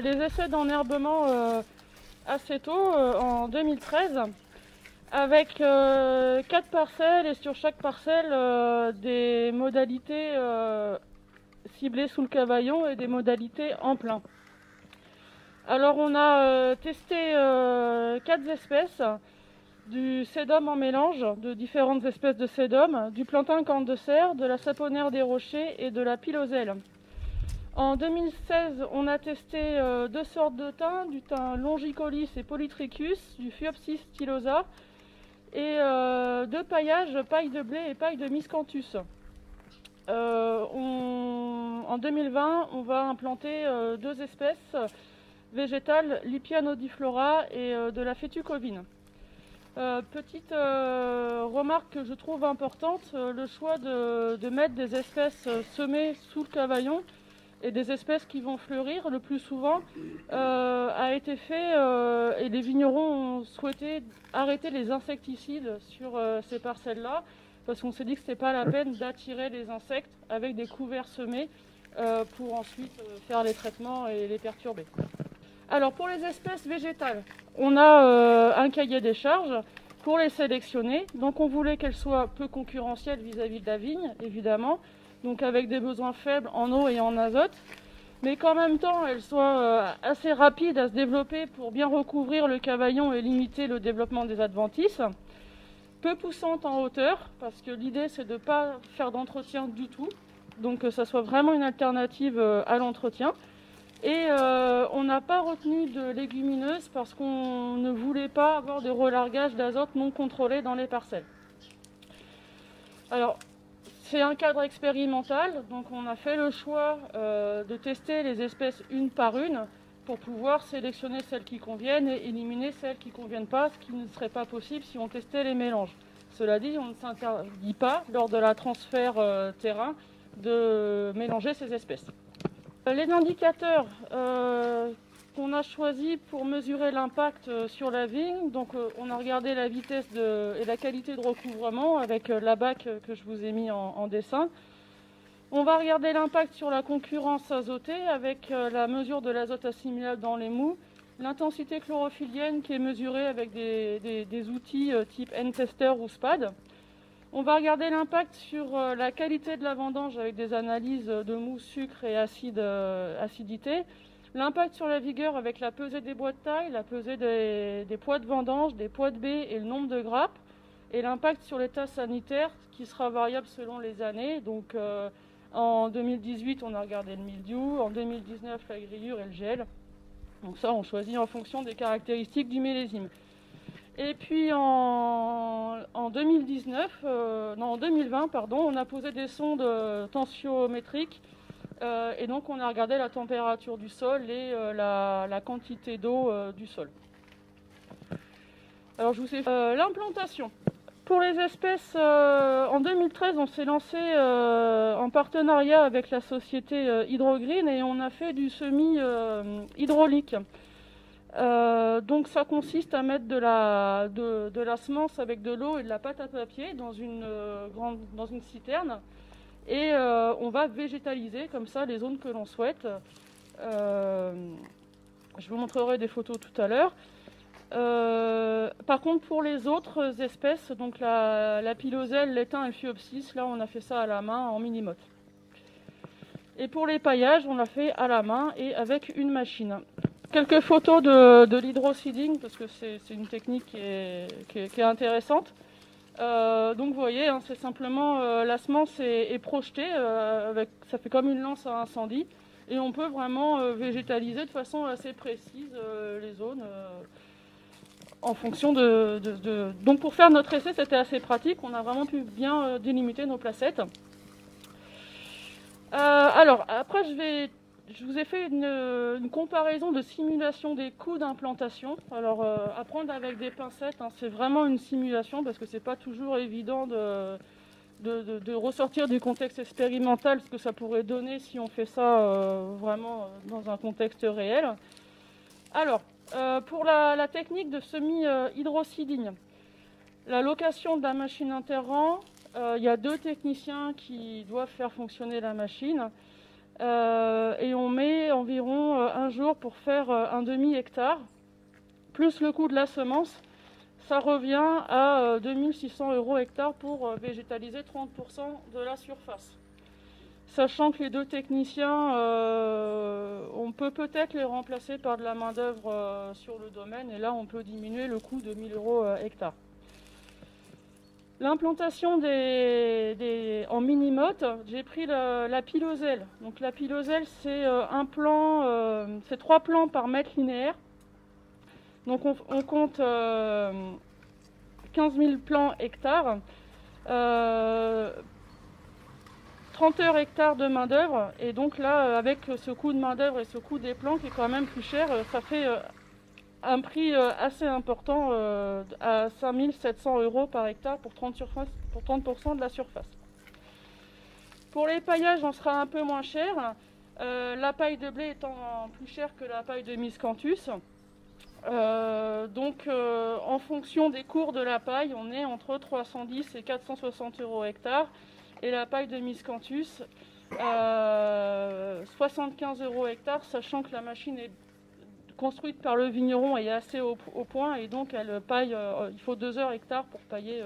les essais d'enherbement assez tôt, en 2013, avec 4 parcelles et sur chaque parcelle des modalités ciblées sous le cavaillon et des modalités en plein. Alors on a testé 4 espèces, du sédum en mélange, de différentes espèces de sédum, du plantain corne de cerf, de la saponaire des rochers et de la piloselle. En 2016, on a testé 2 sortes de thym, du thym longicolis et polytrichus, du Phuopsis stylosa, et 2 paillages, paille de blé et paille de miscanthus. En 2020, on va implanter 2 espèces végétales, Lipia et de la fétucovine. Petite remarque que je trouve importante, le choix de mettre des espèces semées sous le cavaillon et des espèces qui vont fleurir le plus souvent a été fait et les vignerons ont souhaité arrêter les insecticides sur ces parcelles-là parce qu'on s'est dit que ce n'était pas la peine d'attirer les insectes avec des couverts semés pour ensuite faire les traitements et les perturber. Alors pour les espèces végétales, on a un cahier des charges pour les sélectionner. Donc on voulait qu'elles soient peu concurrentielles vis-à-vis de la vigne, évidemment, donc avec des besoins faibles en eau et en azote, mais qu'en même temps elles soient assez rapides à se développer pour bien recouvrir le cavaillon et limiter le développement des adventices. Peu poussantes en hauteur, parce que l'idée c'est de ne pas faire d'entretien du tout, donc que ça soit vraiment une alternative à l'entretien. Et on n'a pas retenu de légumineuses parce qu'on ne voulait pas avoir de relargage d'azote non contrôlé dans les parcelles. Alors, c'est un cadre expérimental, donc on a fait le choix de tester les espèces une par une pour pouvoir sélectionner celles qui conviennent et éliminer celles qui ne conviennent pas, ce qui ne serait pas possible si on testait les mélanges. Cela dit, on ne s'interdit pas, lors de la transfert terrain, de mélanger ces espèces. Les indicateurs qu'on a choisis pour mesurer l'impact sur la vigne, donc on a regardé la vitesse et la qualité de recouvrement avec la BAC que je vous ai mis en dessin. On va regarder l'impact sur la concurrence azotée avec la mesure de l'azote assimilable dans les mous, l'intensité chlorophyllienne qui est mesurée avec des outils type N-Tester ou SPAD. On va regarder l'impact sur la qualité de la vendange avec des analyses de mousse, sucre et acidité. L'impact sur la vigueur avec la pesée des bois de taille, la pesée des poids de vendange, des poids de baie et le nombre de grappes. Et l'impact sur l'état sanitaire qui sera variable selon les années. Donc en 2018, on a regardé le mildiou, en 2019, la grillure et le gel. Donc ça, on choisit en fonction des caractéristiques du millésime. Et puis en 2020, on a posé des sondes tensiométriques et donc on a regardé la température du sol et la quantité d'eau du sol. Alors je vous ai l'implantation. Pour les espèces, en 2013, on s'est lancé en partenariat avec la société Hydrogreen et on a fait du semis hydraulique. Donc ça consiste à mettre de la semence avec de l'eau et de la pâte à papier dans une citerne et on va végétaliser comme ça les zones que l'on souhaite. Je vous montrerai des photos tout à l'heure. Par contre pour les autres espèces, donc la piloselle, l'étain et le Phuopsis, là on a fait ça à la main en mini-motte. Et pour les paillages, on l'a fait à la main et avec une machine. Quelques photos de l'hydroseeding parce que c'est une technique qui est intéressante. Donc vous voyez, hein, c'est simplement la semence est projetée, ça fait comme une lance à incendie et on peut vraiment végétaliser de façon assez précise les zones en fonction Donc pour faire notre essai, c'était assez pratique, on a vraiment pu bien délimiter nos placettes. Alors après je vous ai fait une comparaison de simulation des coûts d'implantation. Alors, à prendre avec des pincettes, hein, c'est vraiment une simulation parce que c'est pas toujours évident de ressortir du contexte expérimental ce que ça pourrait donner si on fait ça vraiment dans un contexte réel. Alors, pour la technique de semi-hydroseeding, la location de la machine interrang, il y a 2 techniciens qui doivent faire fonctionner la machine. Et on met environ 1 15 jours pour faire un demi-hectare, plus le coût de la semence, ça revient à 2600 € hectare pour végétaliser 30% de la surface. Sachant que les deux techniciens, on peut peut-être les remplacer par de la main-d'œuvre sur le domaine, et là on peut diminuer le coût de 1000 € hectare. L'implantation en mini-motte, j'ai pris la piloselle. Donc la piloselle, c'est c'est 3 plants par mètre linéaire. Donc on compte 15 000 plants hectares. 30 heures hectares de main-d'œuvre, et donc là, avec ce coût de main-d'œuvre et ce coût des plants qui est quand même plus cher, ça fait un prix assez important à 5 700 € par hectare pour 30% de la surface. Pour les paillages, on sera un peu moins cher, la paille de blé étant plus chère que la paille de miscanthus. En fonction des cours de la paille, on est entre 310 et 460 € hectare. Et la paille de miscanthus, 75 € hectare, sachant que la machine est construite par le vigneron et est assez au point, et donc elle paille, il faut 2 heures hectare pour pailler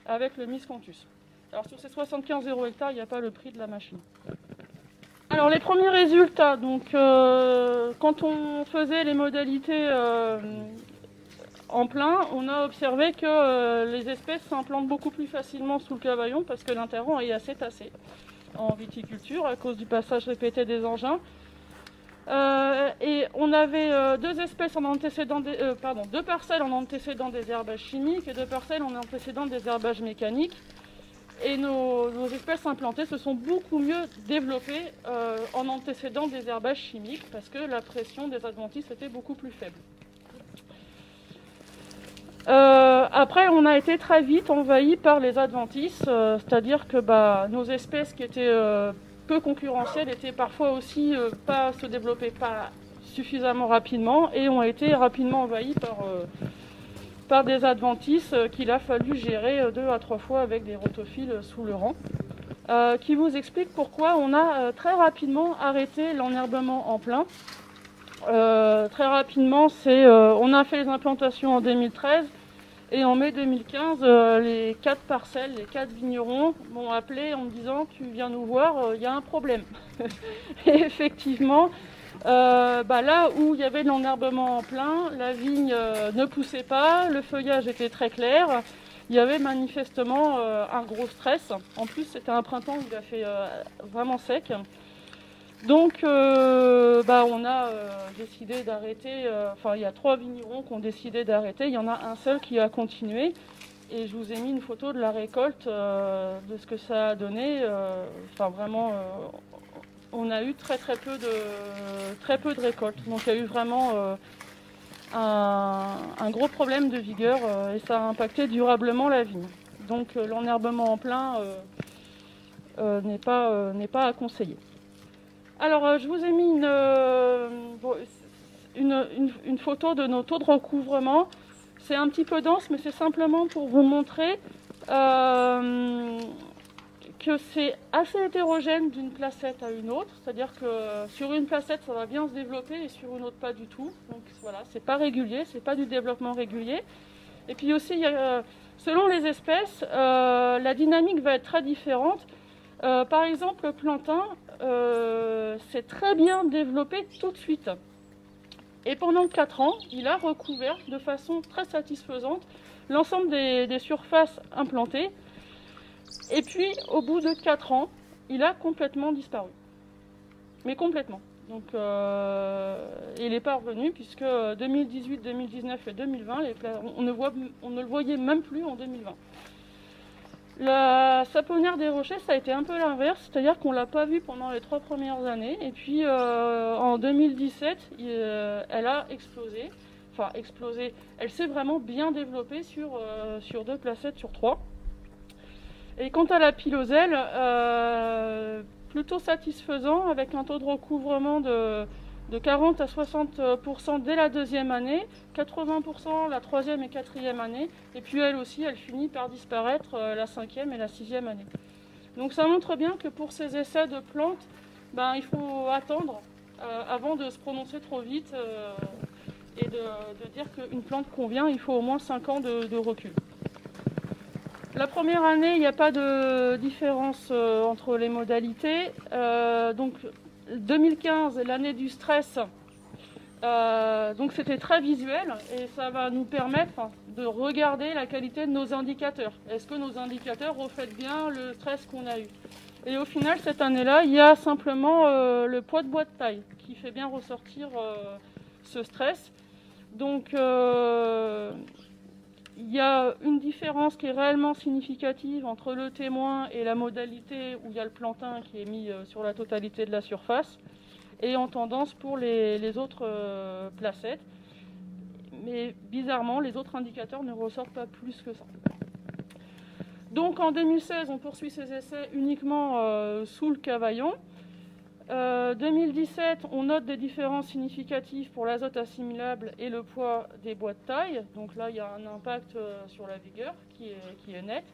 avec le miscanthus. Alors sur ces 75 € hectare, il n'y a pas le prix de la machine. Alors les premiers résultats, donc quand on faisait les modalités en plein, on a observé que les espèces s'implantent beaucoup plus facilement sous le cavaillon parce que l'interrang est assez tassé en viticulture à cause du passage répété des engins. Et on avait deux parcelles en antécédent des herbages chimiques et 2 parcelles en antécédent des herbages mécaniques. Et nos espèces implantées se sont beaucoup mieux développées en antécédent des herbages chimiques parce que la pression des adventices était beaucoup plus faible. Après, on a été très vite envahi par les adventices, c'est-à-dire que nos espèces qui étaient peu concurrentielles étaient parfois aussi se développaient pas suffisamment rapidement et ont été rapidement envahies par des adventices qu'il a fallu gérer 2 à 3 fois avec des rotophiles sous le rang, qui vous explique pourquoi on a très rapidement arrêté l'enherbement en plein. Très rapidement, on a fait les implantations en 2013 et en mai 2015, les 4 parcelles, les 4 vignerons m'ont appelé en me disant « tu viens nous voir, il y a un problème ». Et effectivement, là où il y avait de l'enherbement en plein, la vigne ne poussait pas, le feuillage était très clair, il y avait manifestement un gros stress. En plus, c'était un printemps où il a fait vraiment sec. Donc, on a décidé d'arrêter. Il y a 3 vignerons qui ont décidé d'arrêter. Il y en a un seul qui a continué. Et je vous ai mis une photo de la récolte, de ce que ça a donné. On a eu très peu de récolte. Donc, il y a eu vraiment un gros problème de vigueur et ça a impacté durablement la vigne. Donc, l'enherbement en plein n'est pas à conseiller. Alors, je vous ai mis une photo de nos taux de recouvrement. C'est un petit peu dense, mais c'est simplement pour vous montrer que c'est assez hétérogène d'une placette à une autre. C'est-à-dire que sur une placette, ça va bien se développer et sur une autre, pas du tout. Donc voilà, c'est pas régulier, c'est pas du développement régulier. Et puis aussi, selon les espèces, la dynamique va être très différente. Par exemple, le plantain, c'est très bien développé tout de suite. Et pendant 4 ans, il a recouvert de façon très satisfaisante l'ensemble des surfaces implantées. Et puis, au bout de 4 ans, il a complètement disparu. Mais complètement. Donc, il n'est pas revenu puisque 2018, 2019 et 2020, on ne le voyait même plus en 2020. La saponnière des rochers, ça a été un peu l'inverse, c'est-à-dire qu'on ne l'a pas vue pendant les 3 premières années. Et puis en 2017, elle a explosé. Enfin, explosé. Elle s'est vraiment bien développée sur 2 placettes sur 3. Et quant à la piloselle, plutôt satisfaisant, avec un taux de recouvrement de 40 à 60% dès la 2e année, 80% la 3e et 4e année, et puis elle aussi, elle finit par disparaître la 5e et la 6e année. Donc ça montre bien que pour ces essais de plantes, il faut attendre avant de se prononcer trop vite et de dire qu'une plante convient, il faut au moins 5 ans de recul. La première année, il n'y a pas de différence entre les modalités. Donc 2015, l'année du stress, donc c'était très visuel et ça va nous permettre de regarder la qualité de nos indicateurs. Est-ce que nos indicateurs reflètent bien le stress qu'on a eu? Et au final, cette année-là, il y a simplement le poids de bois de taille qui fait bien ressortir ce stress. Donc il y a une différence qui est réellement significative entre le témoin et la modalité où il y a le plantain qui est mis sur la totalité de la surface et en tendance pour les autres placettes. Mais bizarrement, les autres indicateurs ne ressortent pas plus que ça. Donc en 2016, on poursuit ces essais uniquement sous le cavaillon. 2017, on note des différences significatives pour l'azote assimilable et le poids des bois de taille. Donc là, il y a un impact sur la vigueur qui est net.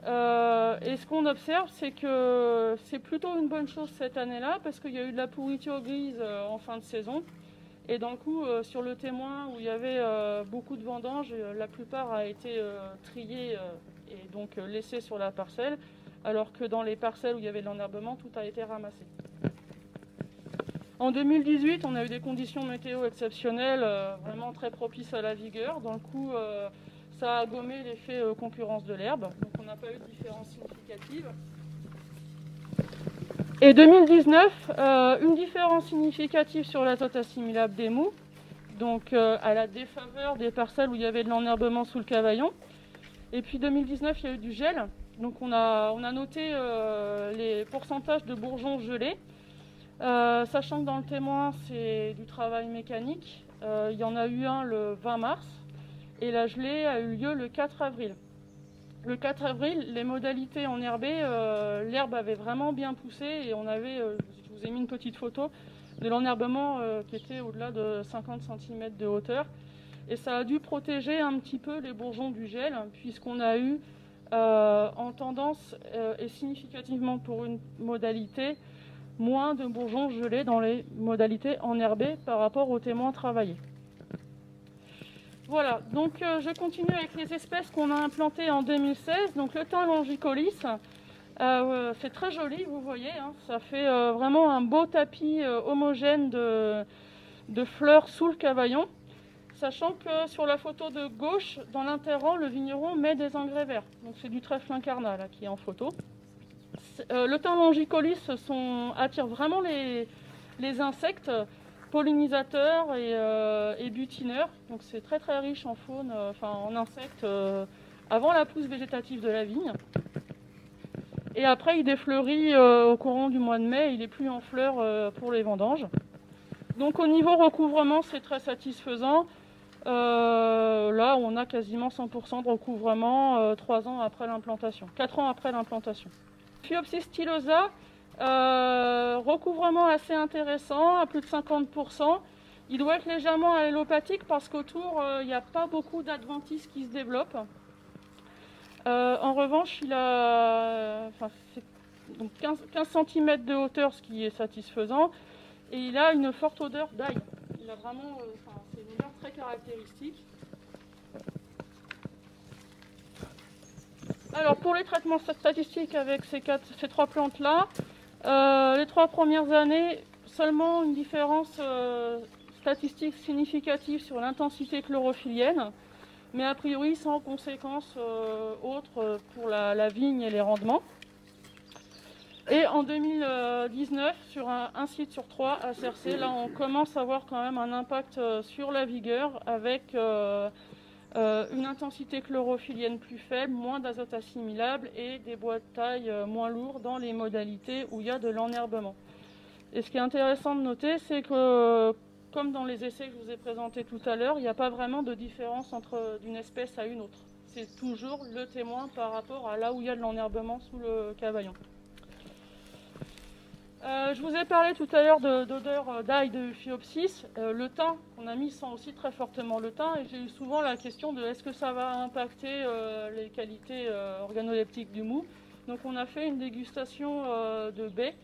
Et ce qu'on observe, c'est que c'est plutôt une bonne chose cette année-là, parce qu'il y a eu de la pourriture grise en fin de saison. Et d'un coup, sur le témoin où il y avait beaucoup de vendanges, la plupart a été triée et donc laissée sur la parcelle, alors que dans les parcelles où il y avait de l'enherbement, tout a été ramassé. En 2018, on a eu des conditions météo exceptionnelles, vraiment très propices à la vigueur. Dans le coup, ça a gommé l'effet concurrence de l'herbe, donc on n'a pas eu de différence significative. Et 2019, une différence significative sur l'azote assimilable des mous, donc à la défaveur des parcelles où il y avait de l'enherbement sous le cavaillon. Et puis 2019, il y a eu du gel, donc on a noté les pourcentages de bourgeons gelés. Sachant que dans le témoin, c'est du travail mécanique, il y en a eu un le 20 mars et la gelée a eu lieu le 4 avril. Le 4 avril, les modalités enherbées, l'herbe avait vraiment bien poussé et on avait, je vous ai mis une petite photo, de l'enherbement qui était au-delà de 50 cm de hauteur. Et ça a dû protéger un petit peu les bourgeons du gel, puisqu'on a eu en tendance et significativement pour une modalité, moins de bourgeons gelés dans les modalités enherbées par rapport aux témoins travaillés. Voilà, donc je continue avec les espèces qu'on a implantées en 2016. Donc le thym longicolis, c'est très joli, vous voyez, hein, ça fait vraiment un beau tapis homogène de fleurs sous le cavaillon. Sachant que sur la photo de gauche, dans l'interrang, le vigneron met des engrais verts. Donc c'est du trèfle incarnat là, qui est en photo. Le thym longicolis attire vraiment les insectes pollinisateurs et butineurs. Donc c'est très très riche en faune, en insectes avant la pousse végétative de la vigne. Et après il défleurit au courant du mois de mai, il n'est plus en fleurs pour les vendanges. Donc au niveau recouvrement, c'est très satisfaisant. Là, on a quasiment 100% de recouvrement 3 ans après l'implantation, 4 ans après l'implantation. Phaeopsis stylosa, recouvrement assez intéressant, à plus de 50%. Il doit être légèrement allélopathique parce qu'autour, il n'y a pas beaucoup d'adventices qui se développent. En revanche, il a donc 15 cm de hauteur, ce qui est satisfaisant, et il a une forte odeur d'ail. Il a vraiment, c'est une odeur très caractéristique. Alors pour les traitements statistiques avec ces 3 plantes-là, les 3 premières années, seulement une différence statistique significative sur l'intensité chlorophyllienne, mais a priori sans conséquences autres pour la vigne et les rendements. Et en 2019, sur un site sur 3 à Cercé, là on commence à voir quand même un impact sur la vigueur avec une intensité chlorophyllienne plus faible, moins d'azote assimilable et des bois de taille moins lourds dans les modalités où il y a de l'enherbement. Et ce qui est intéressant de noter, c'est que, comme dans les essais que je vous ai présentés tout à l'heure, il n'y a pas vraiment de différence d'une espèce à une autre. C'est toujours le témoin par rapport à là où il y a de l'enherbement sous le cavaillon. Je vous ai parlé tout à l'heure d'odeur d'ail de Phaeopsis. Le thym qu'on a mis sent aussi très fortement le thym, et j'ai eu souvent la question de est-ce que ça va impacter les qualités organoleptiques du mou. Donc on a fait une dégustation de baies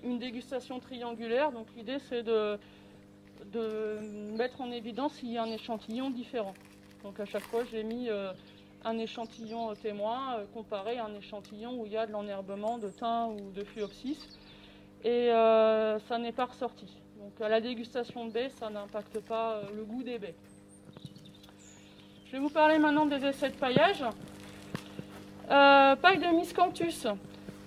une dégustation triangulaire. Donc l'idée c'est de mettre en évidence s'il y a un échantillon différent. Donc à chaque fois j'ai mis un échantillon témoin comparé à un échantillon où il y a de l'enherbement, de thym ou de fluopsis. Et ça n'est pas ressorti. Donc à la dégustation de baies, ça n'impacte pas le goût des baies. Je vais vous parler maintenant des essais de paillage. Paille de Miscanthus.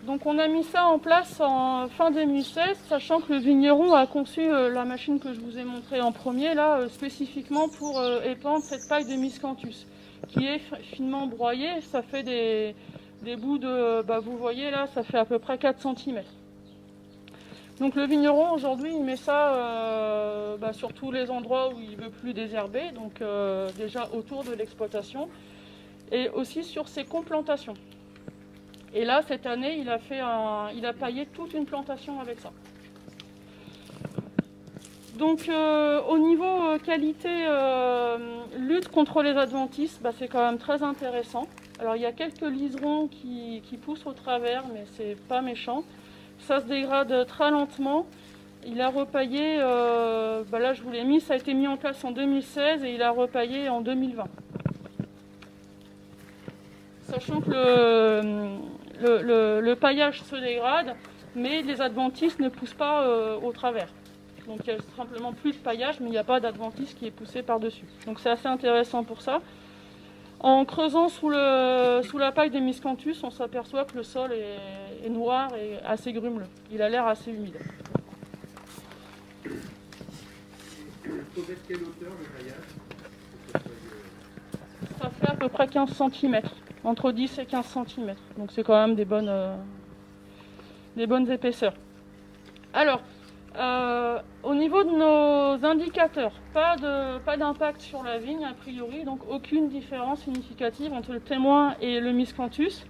Donc on a mis ça en place en fin 2016, sachant que le vigneron a conçu la machine que je vous ai montrée en premier, là, spécifiquement pour épandre cette paille de Miscanthus, qui est finement broyée. Ça fait des bouts de... vous voyez là, ça fait à peu près 4 cm. Donc le vigneron aujourd'hui il met ça sur tous les endroits où il ne veut plus désherber, donc déjà autour de l'exploitation, et aussi sur ses complantations. Et là, cette année, il a paillé toute une plantation avec ça. Donc, au niveau qualité, lutte contre les adventices, c'est quand même très intéressant. Alors, il y a quelques liserons qui poussent au travers, mais c'est pas méchant. Ça se dégrade très lentement. Il a repaillé, là je vous l'ai mis, ça a été mis en place en 2016 et il a repaillé en 2020. Sachant que le paillage se dégrade, mais les adventices ne poussent pas au travers. Donc il y a simplement plus de paillage, mais il n'y a pas d'adventice qui est poussé par-dessus. Donc c'est assez intéressant pour ça. En creusant sous la paille des Miscanthus, on s'aperçoit que le sol est noir et assez grumeleux. Il a l'air assez humide. Il faut mettre quelle hauteur le paillage? Ça fait à peu près 15 cm. Entre 10 et 15 cm. Donc c'est quand même des bonnes épaisseurs. Alors, au niveau de nos indicateurs, pas d'impact sur la vigne a priori, donc aucune différence significative entre le témoin et le Miscanthus.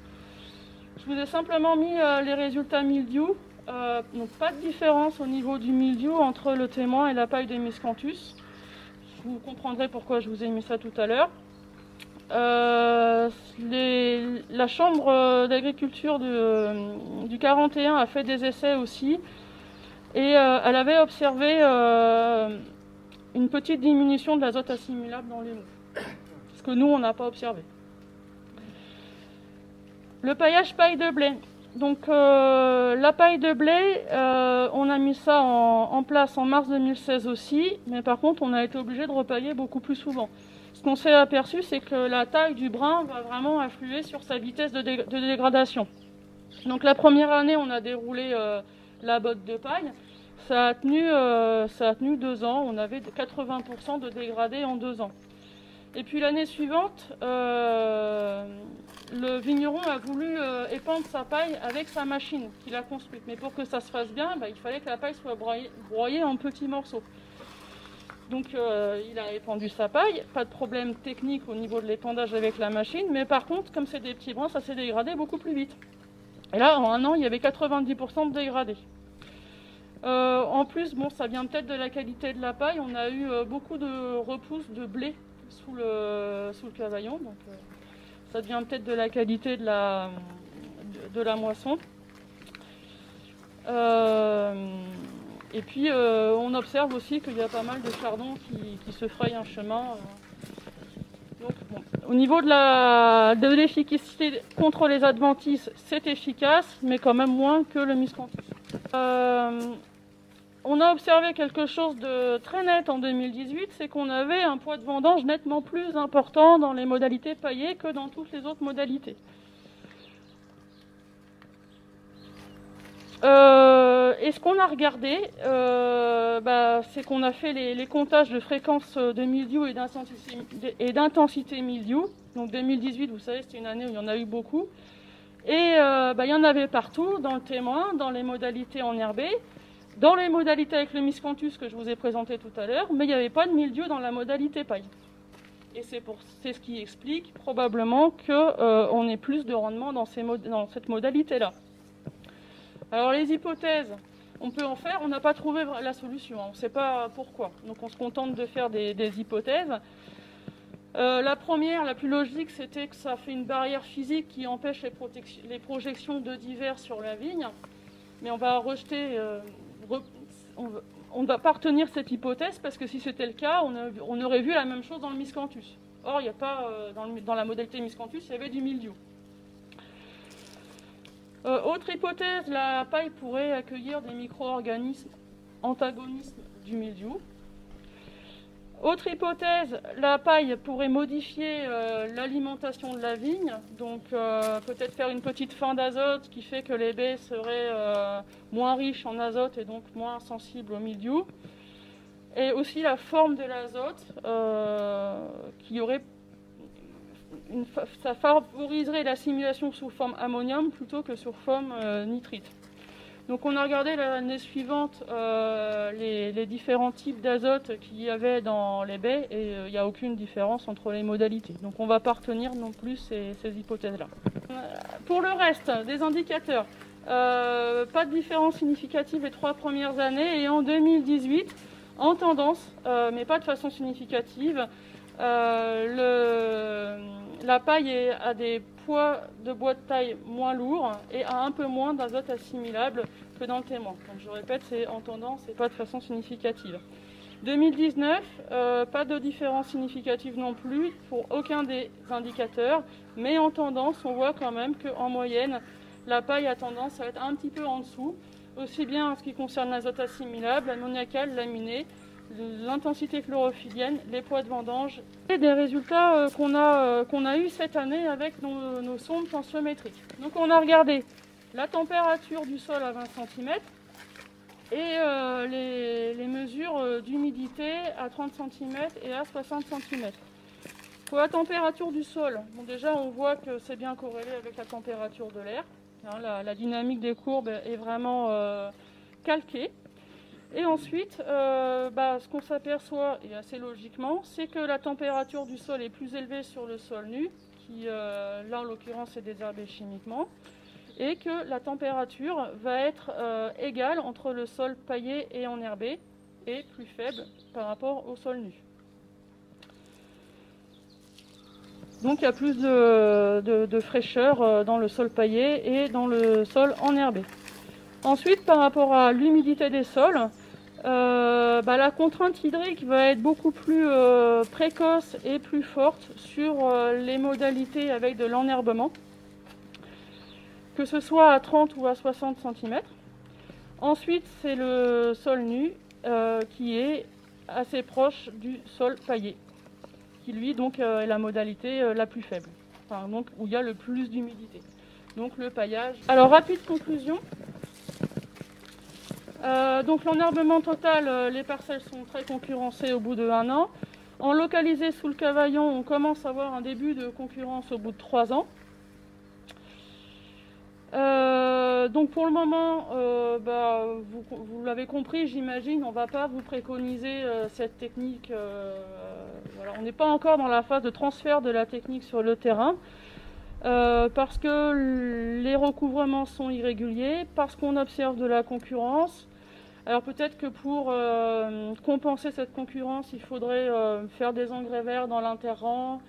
Je vous ai simplement mis les résultats mildiou. Donc pas de différence au niveau du mildiou entre le témoin et la paille de Miscanthus. Vous comprendrez pourquoi je vous ai mis ça tout à l'heure. La chambre d'agriculture du 41 a fait des essais aussi et elle avait observé une petite diminution de l'azote assimilable dans les mous, ce que nous on n'a pas observé. Le paillage paille de blé. Donc la paille de blé, on a mis ça en place en mars 2016 aussi, mais par contre on a été obligé de repailler beaucoup plus souvent. Ce qu'on s'est aperçu, c'est que la taille du brin va vraiment influer sur sa vitesse de dégradation. Donc la première année, on a déroulé la botte de paille. Ça a tenu 2 ans. On avait 80% de dégradé en 2 ans. Et puis l'année suivante, le vigneron a voulu épandre sa paille avec sa machine qu'il a construite. Mais pour que ça se fasse bien, il fallait que la paille soit broyée en petits morceaux. Donc il a épandu sa paille, pas de problème technique au niveau de l'épandage avec la machine, mais par contre, comme c'est des petits brins, ça s'est dégradé beaucoup plus vite. Et là, en 1 an, il y avait 90% de dégradé. En plus, ça vient peut-être de la qualité de la paille, on a eu beaucoup de repousses de blé sous le cavaillon, donc ça vient peut-être de la qualité de la moisson. Et puis on observe aussi qu'il y a pas mal de chardons qui se frayent un chemin. Donc, au niveau de l'efficacité contre les adventices, c'est efficace, mais quand même moins que le Miscanthus. On a observé quelque chose de très net en 2018, c'est qu'on avait un poids de vendange nettement plus important dans les modalités paillées que dans toutes les autres modalités. Et ce qu'on a regardé, c'est qu'on a fait les comptages de fréquence de mildiou et d'intensité mildiou. Donc 2018, vous savez, c'était une année où il y en a eu beaucoup. Et il y en avait partout, dans le témoin, dans les modalités enherbées, dans les modalités avec le Miscanthus que je vous ai présenté tout à l'heure, mais il n'y avait pas de mildiou dans la modalité paille. Et c'est ce qui explique probablement qu'on ait plus de rendement dans cette modalité-là. Alors les hypothèses, on peut en faire, on n'a pas trouvé la solution, on ne sait pas pourquoi. Donc on se contente de faire des hypothèses. La première, la plus logique, c'était que ça fait une barrière physique qui empêche les projections d'eau d'hiver sur la vigne. mais on va rejeter, on ne va pas retenir cette hypothèse parce que si c'était le cas, on aurait vu la même chose dans le miscanthus. Or, il n'y a pas, dans la modalité miscanthus, il y avait du mildiou. Autre hypothèse, la paille pourrait accueillir des micro-organismes antagonistes du mildiou. Autre hypothèse, la paille pourrait modifier l'alimentation de la vigne, donc peut-être faire une petite fin d'azote qui fait que les baies seraient moins riches en azote et donc moins sensibles au mildiou. Et aussi la forme de l'azote, ça favoriserait l'assimilation sous forme ammonium plutôt que sous forme nitrite. Donc on a regardé l'année suivante les différents types d'azote qu'il y avait dans les baies et il n'y a aucune différence entre les modalités. Donc on ne va pas retenir non plus ces hypothèses-là. Pour le reste des indicateurs, pas de différence significative les 3 premières années et en 2018, en tendance, mais pas de façon significative, la paille a des poids de bois de taille moins lourds et a un peu moins d'azote assimilable que dans le témoin. Donc je répète, c'est en tendance et pas de façon significative. 2019, pas de différence significative non plus pour aucun des indicateurs, mais en tendance, on voit quand même qu'en moyenne, la paille a tendance à être un petit peu en dessous, aussi bien en ce qui concerne l'azote assimilable, l'ammoniacal, l'aminé, l'intensité chlorophyllienne, les poids de vendange et des résultats qu'on a eu cette année avec nos sondes tensiométriques. Donc on a regardé la température du sol à 20 cm et les mesures d'humidité à 30 cm et à 60 cm. Pour la température du sol, bon déjà on voit que c'est bien corrélé avec la température de l'air. Hein, la dynamique des courbes est vraiment calquée. Et ensuite, ce qu'on s'aperçoit, et assez logiquement, c'est que la température du sol est plus élevée sur le sol nu, qui là en l'occurrence est désherbé chimiquement, et que la température va être égale entre le sol paillé et enherbé, et plus faible par rapport au sol nu. Donc il y a plus de fraîcheur dans le sol paillé et dans le sol enherbé. Ensuite, par rapport à l'humidité des sols, la contrainte hydrique va être beaucoup plus précoce et plus forte sur les modalités avec de l'enherbement, que ce soit à 30 ou à 60 cm. Ensuite, c'est le sol nu qui est assez proche du sol paillé, qui lui donc est la modalité la plus faible, enfin, donc où il y a le plus d'humidité. Donc le paillage. Alors rapide conclusion. Donc l'enherbement total, les parcelles sont très concurrencées au bout de 1 an. En localisé sous le Cavaillon, on commence à avoir un début de concurrence au bout de 3 ans. Donc pour le moment, vous l'avez compris, j'imagine, on ne va pas vous préconiser cette technique. Voilà, on n'est pas encore dans la phase de transfert de la technique sur le terrain. Parce que les recouvrements sont irréguliers, parce qu'on observe de la concurrence. Alors peut-être que pour compenser cette concurrence, il faudrait faire des engrais verts dans l'interrang,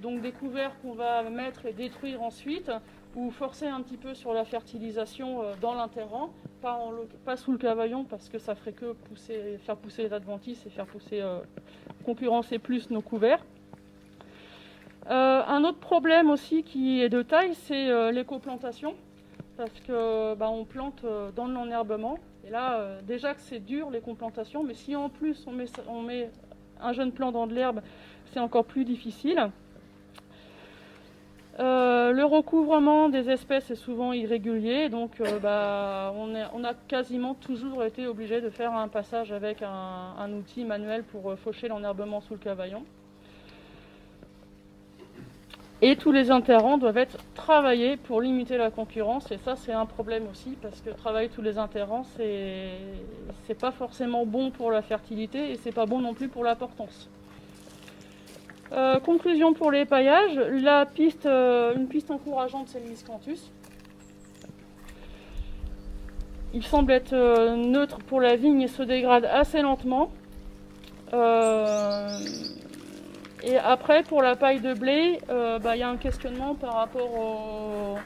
donc des couverts qu'on va mettre et détruire ensuite, ou forcer un petit peu sur la fertilisation dans l'interrang, pas sous le Cavaillon, parce que ça ferait que faire pousser les adventices et faire concurrencer plus nos couverts. Un autre problème aussi qui est de taille, c'est l'écoplantation, parce que on plante dans l'enherbement, et là déjà que c'est dur les coplantations, mais si en plus on met un jeune plant dans de l'herbe, c'est encore plus difficile. Le recouvrement des espèces est souvent irrégulier, donc on a quasiment toujours été obligé de faire un passage avec un outil manuel pour faucher l'enherbement sous le Cavaillon. Et tous les interrants doivent être travaillés pour limiter la concurrence, et ça c'est un problème aussi, parce que travailler tous les interrants, c'est pas forcément bon pour la fertilité, et c'est pas bon non plus pour la portance. Conclusion pour les paillages, une piste encourageante, c'est le miscanthus. Il semble être neutre pour la vigne et se dégrade assez lentement. Et après, pour la paille de blé, y a un questionnement par rapport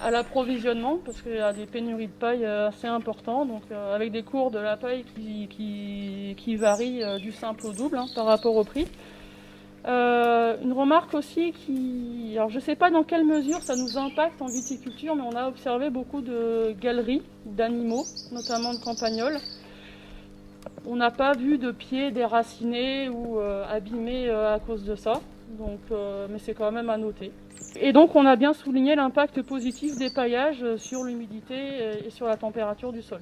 à l'approvisionnement, parce qu'il y a des pénuries de paille assez importantes, donc avec des cours de la paille qui varient du simple au double par rapport au prix. Une remarque aussi alors je ne sais pas dans quelle mesure ça nous impacte en viticulture, mais on a observé beaucoup de galeries d'animaux, notamment de campagnols. On n'a pas vu de pieds déracinés ou abîmés à cause de ça, donc, mais c'est quand même à noter. Et donc on a bien souligné l'impact positif des paillages sur l'humidité et sur la température du sol.